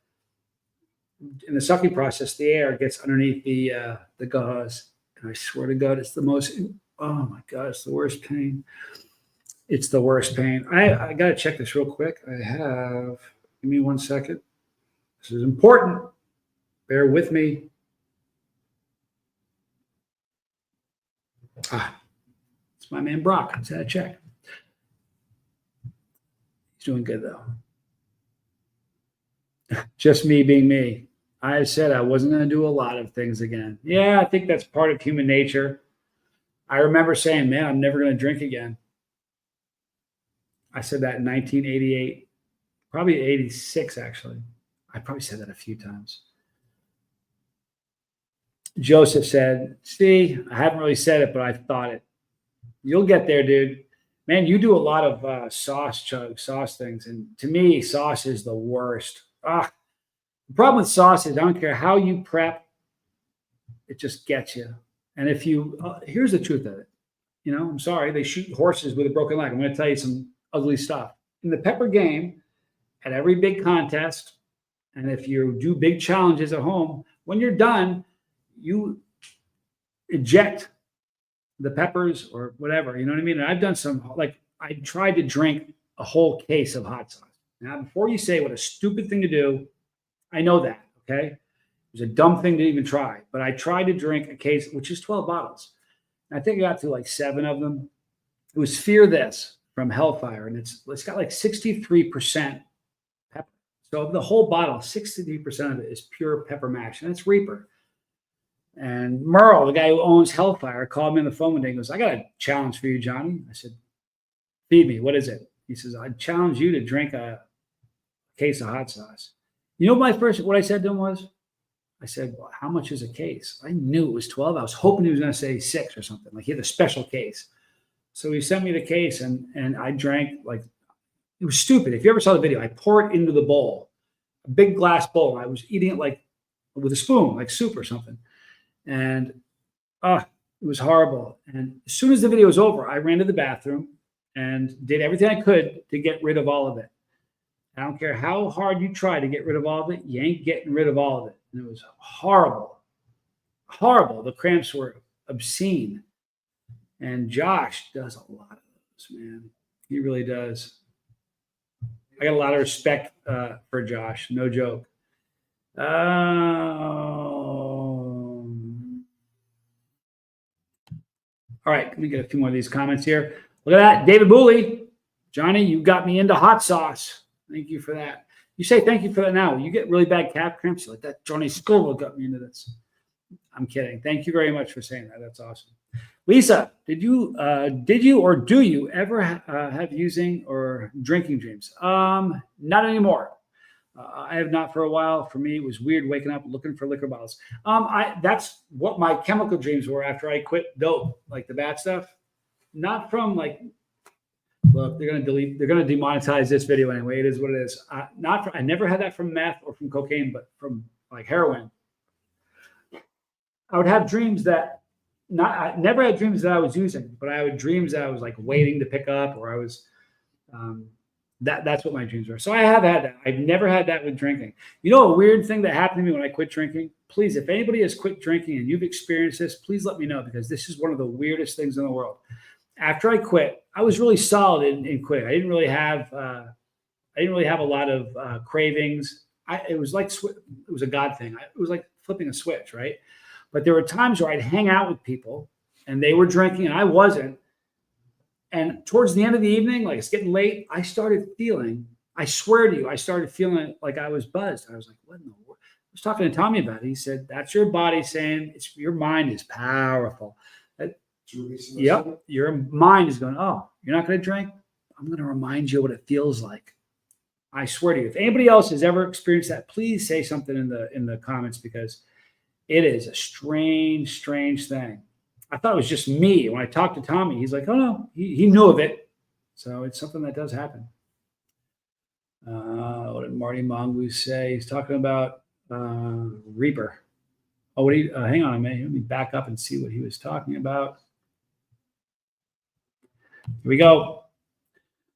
in the sucking process, the air gets underneath the gauze. And I swear to God, it's the most, oh my God, it's the worst pain. It's the worst pain. I got to check this real quick. Give me 1 second. This is important. Bear with me. It's my man Brock. Let's have a check. He's doing good though. Just me being me. I said I wasn't going to do a lot of things again. Yeah, I think that's part of human nature. I remember saying, man, I'm never going to drink again. I said that in 1988, probably 86, actually. I probably said that a few times. Joseph said, see, I haven't really said it, but I thought it. You'll get there, dude. Man, you do a lot of sauce things. And to me, sauce is the worst. The problem with sauce is I don't care how you prep, it just gets you. And if you, here's the truth of it. I'm sorry, they shoot horses with a broken leg. I'm going to tell you some ugly stuff. In the pepper game, at every big contest, and if you do big challenges at home, when you're done, you eject the peppers or whatever. You know what I mean? And I've done some, like, I tried to drink a whole case of hot sauce. Now, before you say what a stupid thing to do, I know that, okay? It was a dumb thing to even try. But I tried to drink a case, which is 12 bottles. And I think I got through like 7 of them. It was Fear This from Hellfire, and it's got like 63% pepper. So of the whole bottle, 63% of it is pure pepper mash, and it's Reaper. And Merle, the guy who owns Hellfire, called me on the phone one day and goes, I got a challenge for you, Johnny. I said, feed me. What is it? He says, I challenge you to drink a case of hot sauce. You know what I said to him was? I said, well, how much is a case? I knew it was 12. I was hoping he was going to say 6 or something. Like he had a special case. So he sent me the case, and I drank, like, it was stupid. If you ever saw the video, I poured it into the bowl, a big glass bowl. I was eating it like with a spoon, like soup or something. And it was horrible. And as soon as the video was over, I ran to the bathroom and did everything I could to get rid of all of it. I don't care how hard you try to get rid of all of it, you ain't getting rid of all of it. And it was horrible. Horrible. The cramps were obscene. And Josh does a lot of those, man. He really does. I got a lot of respect for Josh. No joke. All right, let me get a few more of these comments here. Look at that. David Booley. Johnny, you got me into hot sauce. Thank you for that. You say thank you for that now. You get really bad calf cramps. You're like, that Johnny Scoville got me into this. I'm kidding. Thank you very much for saying that. That's awesome. Lisa, did you or do you ever have using or drinking dreams? Not anymore. I have not for a while. For me, it was weird waking up looking for liquor bottles. That's what my chemical dreams were after I quit dope, like the bad stuff. Not from like, look, they're gonna demonetize this video anyway. It is what it is. I never had that from meth or from cocaine, but from like heroin. I would have dreams that I never had dreams that I was using, but I would dreams that I was like waiting to pick up, or I was that's what my dreams were. So I have had that. I've never had that with drinking. You know, a weird thing that happened to me when I quit drinking? Please, if anybody has quit drinking and you've experienced this, please let me know, because this is one of the weirdest things in the world. After I quit, I was really solid in quitting. I didn't really have a lot of cravings. It was a God thing. It was like flipping a switch, right? But there were times where I'd hang out with people and they were drinking and I wasn't. And towards the end of the evening, like it's getting late, I started feeling, I swear to you, I started feeling like I was buzzed. I was like, what in the world? I was talking to Tommy about it. He said, that's your body saying your mind is powerful. Yep. Your mind is going, oh, you're not going to drink? I'm going to remind you what it feels like. I swear to you, if anybody else has ever experienced that, please say something in the comments, because it is a strange, strange thing. I thought it was just me. When I talked to Tommy, he's like, oh no, he knew of it. So it's something that does happen. What did Marty Mongoose say? He's talking about Reaper. Oh, hang on a minute. Let me back up and see what he was talking about. Here we go.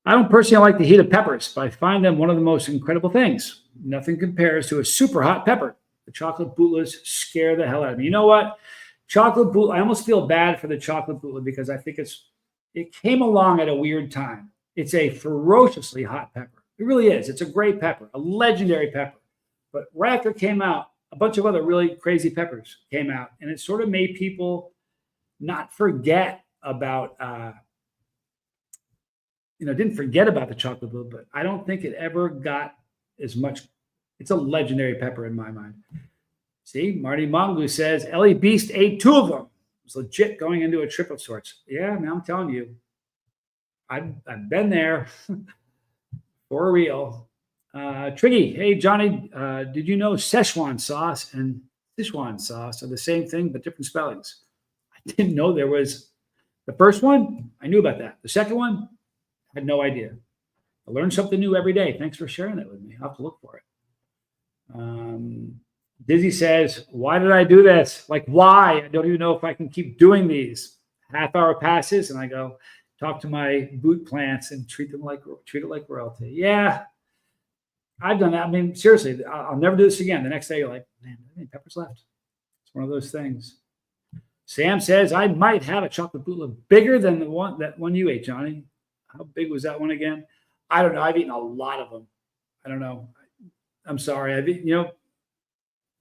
I don't personally like the heat of peppers, but I find them one of the most incredible things. Nothing compares to a super hot pepper. The chocolate bootlas scare the hell out of me. You know what? Chocolate boot. I almost feel bad for the chocolate bootla, because I think it came along at a weird time. It's a ferociously hot pepper. It really is. It's a great pepper, a legendary pepper. But right after it came out, a bunch of other really crazy peppers came out, and it sort of made people not forget about didn't forget about the chocolate boot, but I don't think it ever got as much. It's a legendary pepper in my mind. See, Marty Mongoose says, Ellie Beast ate 2 of them. It was legit going into a trip of sorts. Yeah, man, I'm telling you, I've been there for real. Triggy, hey, Johnny, did you know Szechuan sauce and Sichuan sauce are the same thing, but different spellings? I didn't know there was. The first one, I knew about that. The second one, I had no idea. I learn something new every day. Thanks for sharing that with me. I'll have to look for it. Dizzy says, why did I do this? Like, why? I don't even know if I can keep doing these. Half hour passes and I go talk to my boot plants and treat it like royalty. Yeah, I've done that. I mean, seriously, I'll never do this again. The next day you're like, man, how many peppers left? It's one of those things. Sam says, I might have a chocolate bootleg bigger than that one you ate, Johnny. How big was that one again? I don't know. I've eaten a lot of them. I don't know. I'm sorry. I've eaten,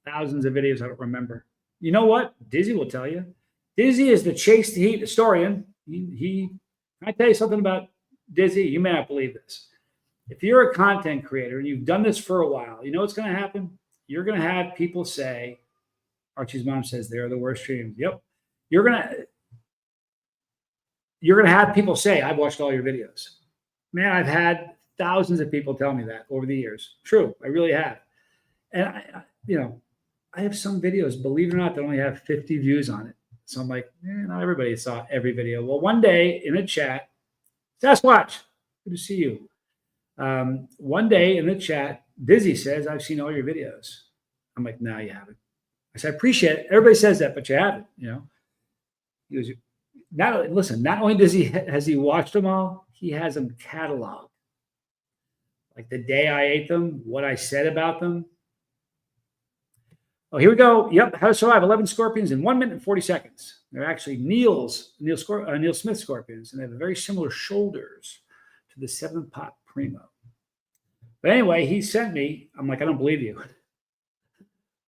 thousands of videos. I don't remember. You know what? Dizzy will tell you. Dizzy is the Chase the Heat historian. I tell you something about Dizzy. You may not believe this. If you're a content creator and you've done this for a while, you know what's going to happen? You're going to have people say, Archie's mom says they're the worst streams. Yep. You're going to have people say, I've watched all your videos. Man, I've had thousands of people tell me that over the years. True. I really have. And I have some videos, believe it or not, that only have 50 views on it. So I'm like, not everybody saw every video. Well, one day in a chat, Sasquatch, good to see you. One day in the chat, Dizzy says, I've seen all your videos. I'm like, no, you haven't. I said, I appreciate it. Everybody says that, but you haven't, He goes, not only has he watched them all, he has them cataloged. Like the day I ate them, what I said about them. Oh, here we go. Yep. How to survive 11 scorpions in 1 minute and 40 seconds. They're actually Neil Smith scorpions, and they have very similar shoulders to the 7-pot Primo. But anyway, he sent me. I'm like, I don't believe you.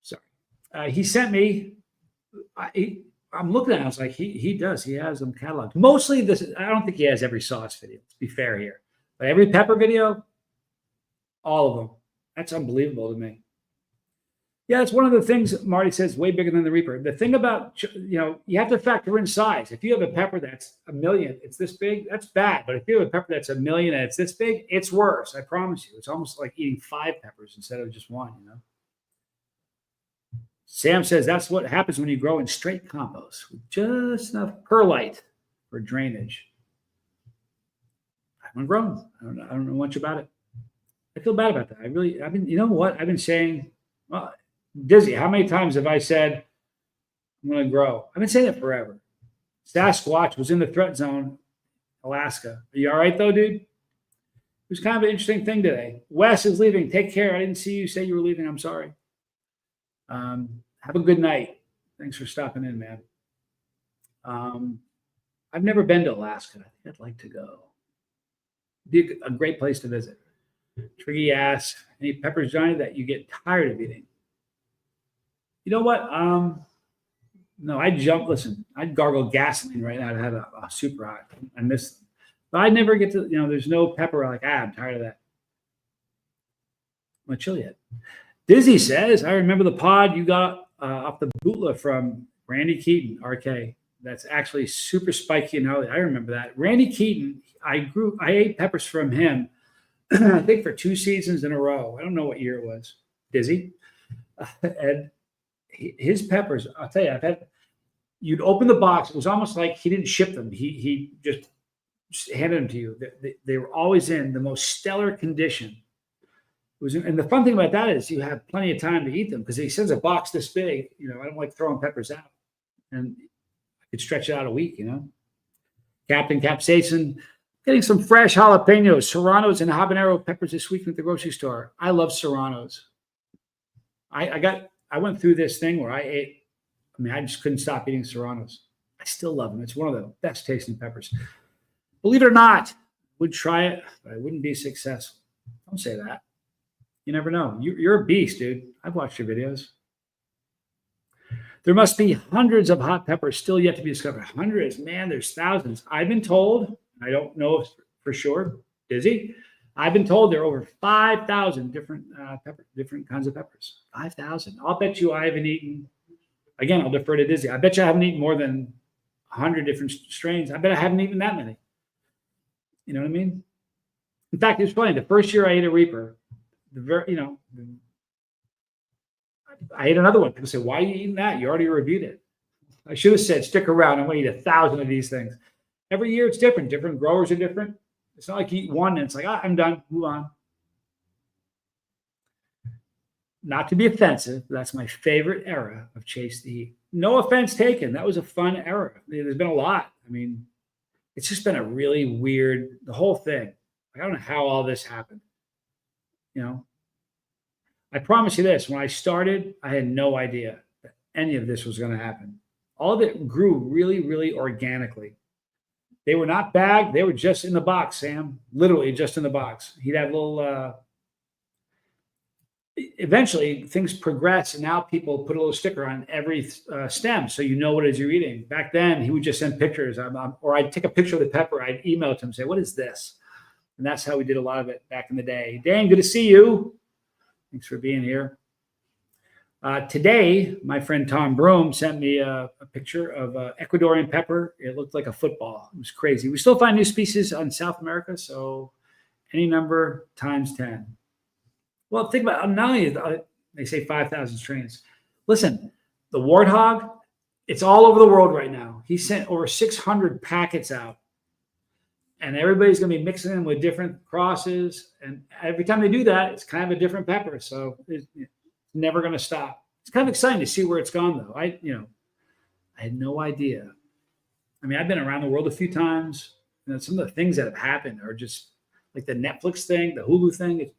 Sorry. He sent me. I'm looking at it. I was like, he does. He has them cataloged. Mostly this. I don't think he has every sauce video. Let's be fair here. But every pepper video, all of them. That's unbelievable to me. Yeah, it's one of the things Marty says way bigger than the Reaper. The thing about, you have to factor in size. If you have a pepper that's a million, it's this big, that's bad. But if you have a pepper that's a million and it's this big, it's worse. I promise you. It's almost like eating 5 peppers instead of just one. Sam says that's what happens when you grow in straight compost with just enough perlite for drainage. I haven't grown. I don't know much about it. I feel bad about that. You know what? I've been saying, well, Dizzy, how many times have I said I'm going to grow? I've been saying it forever. Sasquatch was in the threat zone, Alaska. Are you all right, though, dude? It was kind of an interesting thing today. Wes is leaving. Take care. I didn't see you say you were leaving. I'm sorry. Have a good night. Thanks for stopping in, man. I've never been to Alaska. I think I'd like to go. Be a great place to visit. Triggy asks, any peppers, Johnny, that you get tired of eating? You know what? No, I'd gargle gasoline right now to have a super hot. I miss them. But I never get to, there's no pepper like, I'm tired of that. I'm going to chill yet. Dizzy says, I remember the pod you got off the bootla from Randy Keaton, RK. That's actually super spiky and gnarly. I remember that. Randy Keaton, I ate peppers from him, I think for 2 seasons in a row. I don't know what year it was. Dizzy. And his peppers, I'll tell you, you'd open the box. It was almost like he didn't ship them. He just handed them to you. They were always in the most stellar condition. And the fun thing about that is you have plenty of time to eat them because he sends a box this big. I don't like throwing peppers out. And I could stretch it out a week, Captain Capsaicin, getting some fresh jalapenos, serranos, and habanero peppers this week at the grocery store. I love serranos. I went through this thing where I just couldn't stop eating serranos. I still love them. It's one of the best tasting peppers. Believe it or not, would try it, but I wouldn't be successful. Don't say that. You never know. You're a beast, dude. I've watched your videos. There must be hundreds of hot peppers still yet to be discovered. Hundreds, man, there's thousands. I've been told, I don't know for sure, Dizzy, I've been told there are over 5,000 different kinds of peppers. 5,000. I'll bet you I haven't eaten, again, I'll defer to Dizzy. I bet you I haven't eaten more than 100 different strains. I bet I haven't eaten that many. You know what I mean? In fact, it's funny. The first year I ate a Reaper, I ate another one. People say, why are you eating that? You already reviewed it. I should have said, stick around. I'm going to eat 1,000 of these things. Every year it's different. Different growers are different. It's not like you eat one and it's like, I'm done. Move on. Not to be offensive, but that's my favorite era of Chase the Heat. No offense taken. That was a fun era. There's been a lot. It's just been a really weird, the whole thing. I don't know how all this happened. I promise you this, when I started, I had no idea that any of this was going to happen. All of it grew really, really organically. They were not bagged. They were just in the box, Sam. Literally just in the box. He'd have little, eventually things progress and now people put a little sticker on every stem so you know what it is you're eating. Back then, he would just send pictures. Or I'd take a picture of the pepper. I'd email it to him and say, what is this? And that's how we did a lot of it back in the day. Dan, good to see you. Thanks for being here. Today, my friend Tom Broom sent me a picture of Ecuadorian pepper. It looked like a football. It was crazy. We still find new species on South America, so any number times 10. Well, think about it. Not only they say 5,000 strains. Listen, the warthog, it's all over the world right now. He sent over 600 packets out. And everybody's going to be mixing them with different crosses. And every time they do that, it's kind of a different pepper. So it's never going to stop. It's kind of exciting to see where it's gone, though. I had no idea. I've been around the world a few times. Some of the things that have happened are just like the Netflix thing, the Hulu thing.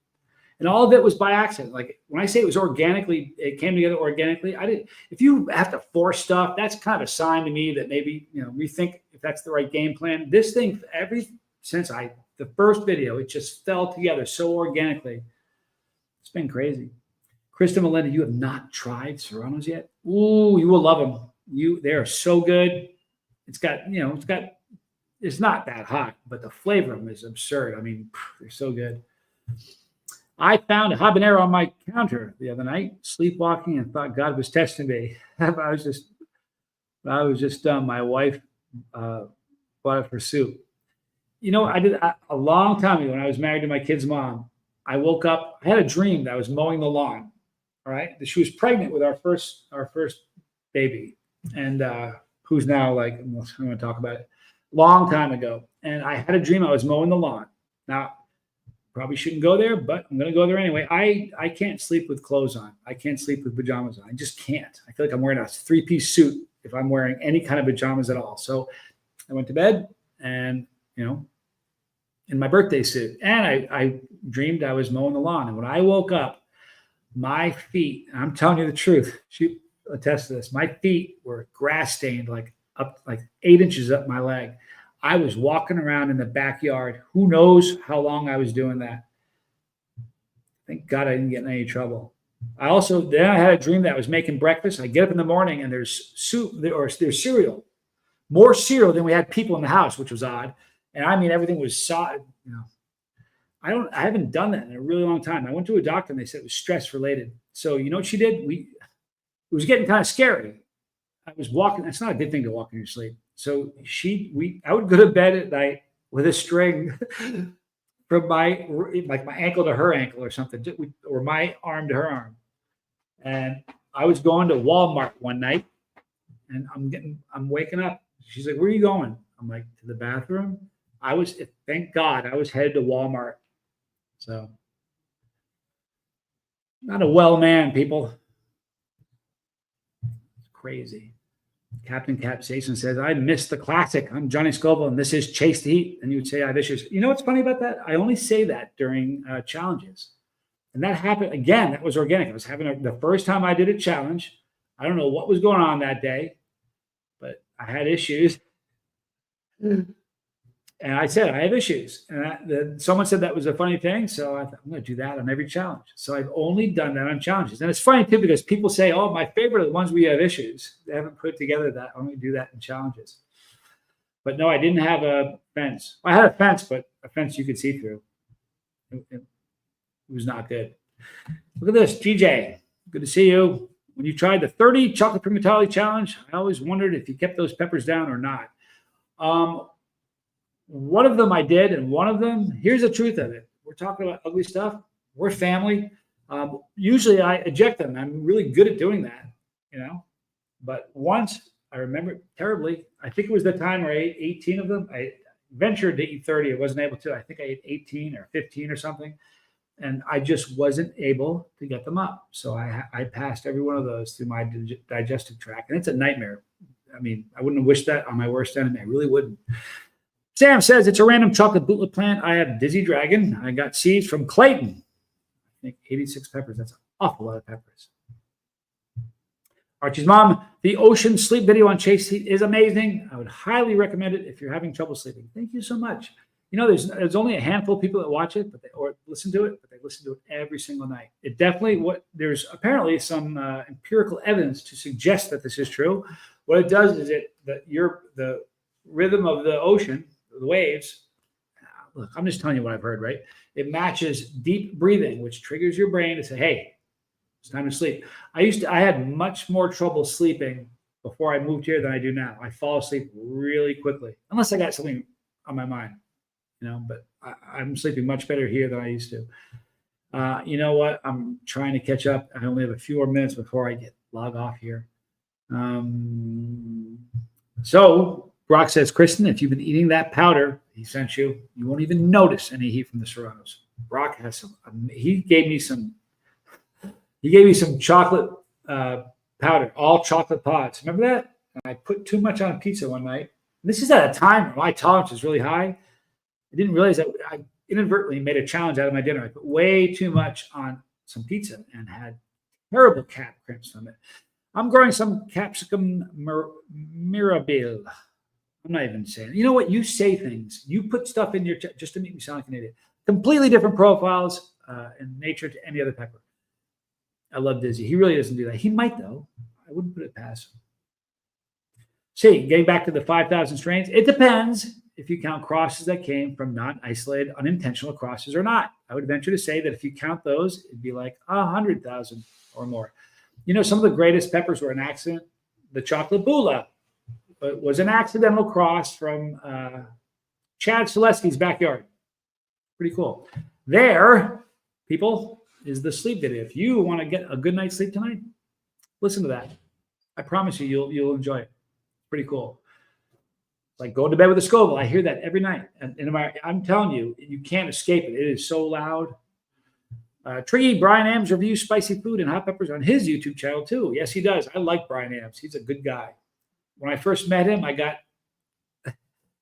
And all of it was by accident. Like when I say it was organically, it came together organically. If you have to force stuff, that's kind of a sign to me that maybe, rethink if that's the right game plan. This thing, since the first video, it just fell together so organically. It's been crazy. Krista Melinda, you have not tried Serranos yet? Ooh, you will love them. They are so good. It's not that hot, but the flavor of them is absurd. They're so good. I found a habanero on my counter the other night, sleepwalking, and thought God was testing me. I was just dumb. My wife uh, bought it for soup. I did a long time ago when I was married to my kid's mom. I woke up. I had a dream that I was mowing the lawn. All right, that she was pregnant with our first baby, and who's now like I'm going to talk about it. Long time ago, and I had a dream I was mowing the lawn. Now, probably shouldn't go there, but I'm going to go there anyway. I can't sleep with clothes on. I can't sleep with pajamas on. I just can't. I feel like I'm wearing a three-piece suit if I'm wearing any kind of pajamas at all. So I went to bed, and in my birthday suit, and I dreamed I was mowing the lawn. And when I woke up, my feet, and I'm telling you the truth, she attests to this, my feet were grass stained, like up like 8 inches up my leg. I was walking around in the backyard. Who knows how long I was doing that? Thank God I didn't get in any trouble. Then I had a dream that I was making breakfast. I get up in the morning and there's soup or there's cereal, more cereal than we had people in the house, which was odd. And I mean, everything was solid. I haven't done that in a really long time. I went to a doctor and they said it was stress related. So you know what she did? It was getting kind of scary. I was walking. That's not a good thing to walk in your sleep. So I would go to bed at night with a string from my ankle to her ankle or something, or my arm to her arm. And I was going to Walmart one night, and I'm waking up. She's like, "Where are you going?" I'm like, "To the bathroom." Thank God, I was headed to Walmart. So, not a well man, people. It's crazy. Captain Capsaicin says, I missed the classic. I'm Johnny Scoville, and this is Chase the Heat. And you would say I have issues. You know what's funny about that? I only say that during challenges. And that happened, again, that was organic. I was having the first time I did a challenge. I don't know what was going on that day, but I had issues. And I said, I have issues. And someone said that was a funny thing. So I thought, I'm going to do that on every challenge. So I've only done that on challenges. And it's funny, too, because people say, oh, my favorite are the ones where you have issues. They haven't put together that. I only do that in challenges. But no, I didn't have a fence. I had a fence, but a fence you could see through. It was not good. Look at this, GJ. Good to see you. When you tried the 30 chocolate primatology challenge, I always wondered if you kept those peppers down or not. One of them I did, and one of them, here's the truth of it. We're talking about ugly stuff. We're family. Usually I eject them. I'm really good at doing that, But once, I remember it terribly. I think it was the time where I ate 18 of them. I ventured to eat 30. I wasn't able to. I think I ate 18 or 15 or something. And I just wasn't able to get them up. So I passed every one of those through my digestive tract. And it's a nightmare. I mean, I wouldn't have wished that on my worst enemy. I really wouldn't. Sam says it's a random chocolate bootlet plant. I have Dizzy Dragon. I got seeds from Clayton. I think 86 peppers. That's an awful lot of peppers. Archie's mom, the ocean sleep video on Chase Heat is amazing. I would highly recommend it if you're having trouble sleeping. Thank you so much. There's only a handful of people that watch it, or listen to it, but they listen to it every single night. It definitely there's apparently some empirical evidence to suggest that this is true. What it does is the rhythm of the ocean, the waves. Look, I'm just telling you what I've heard, right? It matches deep breathing, which triggers your brain to say, "Hey, it's time to sleep." I had much more trouble sleeping before I moved here than I do now. I fall asleep really quickly, unless I got something on my mind, But I'm sleeping much better here than I used to. You know what? I'm trying to catch up. I only have a few more minutes before I log off here. So Brock says, Kristen, if you've been eating that powder he sent you, you won't even notice any heat from the Serranos. Brock has some. He gave me some chocolate powder, all chocolate pods. Remember that? And I put too much on pizza one night. This is at a time when my tolerance is really high. I didn't realize that I inadvertently made a challenge out of my dinner. I put way too much on some pizza and had terrible calf cramps from it. I'm growing some capsicum mirabile. I'm not even saying. You know what? You say things. You put stuff in your just to make me sound like an idiot. Completely different profiles in nature to any other pepper. I love Dizzy. He really doesn't do that. He might, though. I wouldn't put it past him. See, getting back to the 5,000 strains, it depends. if you count crosses that came from non-isolated, unintentional crosses or not. I would venture to say that if you count those, it'd be like 100,000 or more. Some of the greatest peppers were an accident. The chocolate bula was an accidental cross from Chad Selesky's backyard. Pretty cool. There, people, is the sleep video. If you want to get a good night's sleep tonight, listen to that. I promise you'll enjoy it. Pretty cool. It's like going to bed with a Scoville. I hear that every night. And I'm telling you, you can't escape it. It is so loud. Triggy, Brian Ames reviews spicy food and hot peppers on his YouTube channel too. Yes, he does. I like Brian Ames. He's a good guy. When I first met him, it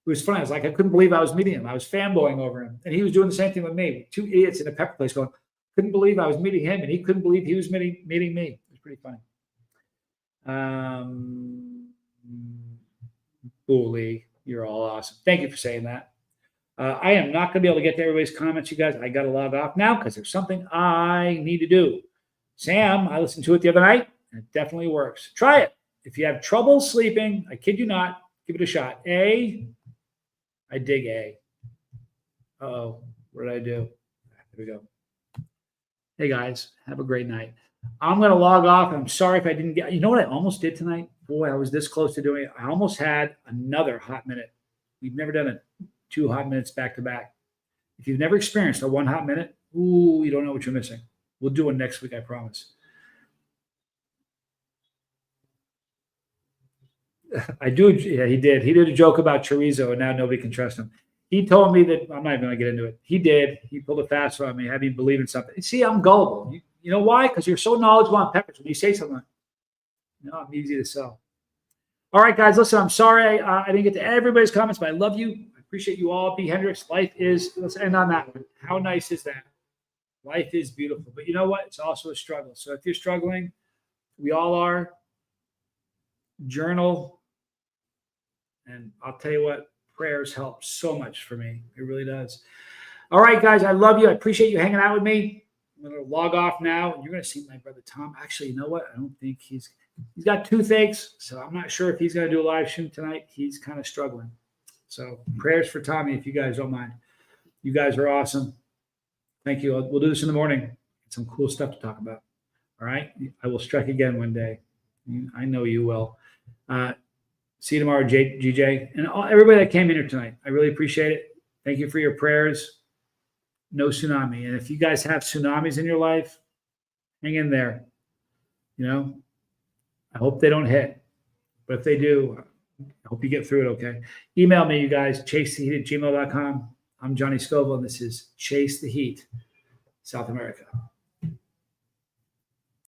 was funny. I was like, I couldn't believe I was meeting him. I was fanboying over him. And he was doing the same thing with me. Two idiots in a pepper place going, couldn't believe I was meeting him. And he couldn't believe he was meeting me. It was pretty funny. Bully, you're all awesome. Thank you for saying that. I am not going to be able to get to everybody's comments, you guys. I got to log off now because there's something I need to do. Sam, I listened to it the other night, and it definitely works. Try it. If you have trouble sleeping, I kid you not, give it a shot. I dig A. Uh-oh, what did I do? There we go. Hey, guys, have a great night. I'm going to log off. I'm sorry if I didn't get – you know what I almost did tonight? Boy, I was this close to doing it. I almost had another hot minute. We've never done it. 2 hot minutes back to back. If you've never experienced a 1 hot minute, you don't know what you're missing. We'll do one next week, I promise. I do. Yeah, he did. He did a joke about chorizo, and now nobody can trust him. He told me that I'm not even going to get into it. He did. He pulled a fast one on me, had me believe in something. See, I'm gullible. You know why? Because you're so knowledgeable on peppers. When you say something, I'm easy to sell. All right, guys, listen, I'm sorry I didn't get to everybody's comments, but I love you. I appreciate you all. B. Hendricks, let's end on that one. How nice is that? Life is beautiful. But you know what? It's also a struggle. So if you're struggling, we all are. Journal. And I'll tell you what, prayers help so much for me. It really does. All right, guys, I love you. I appreciate you hanging out with me. I'm going to log off now. You're going to see my brother Tom. Actually, you know what? I don't think he's got toothaches, so I'm not sure if he's going to do a live stream tonight. He's kind of struggling. So prayers for Tommy if you guys don't mind. You guys are awesome. Thank you. We'll do this in the morning. Some cool stuff to talk about. All right? I will strike again one day. I know you will. See you tomorrow, GJ. And everybody that came in here tonight. I really appreciate it. Thank you for your prayers. No tsunami. And if you guys have tsunamis in your life, hang in there. I hope they don't hit. But if they do, I hope you get through it, okay? Email me, you guys, chasetheheat@gmail.com. I'm Johnny Scoville, and this is Chase the Heat, South America.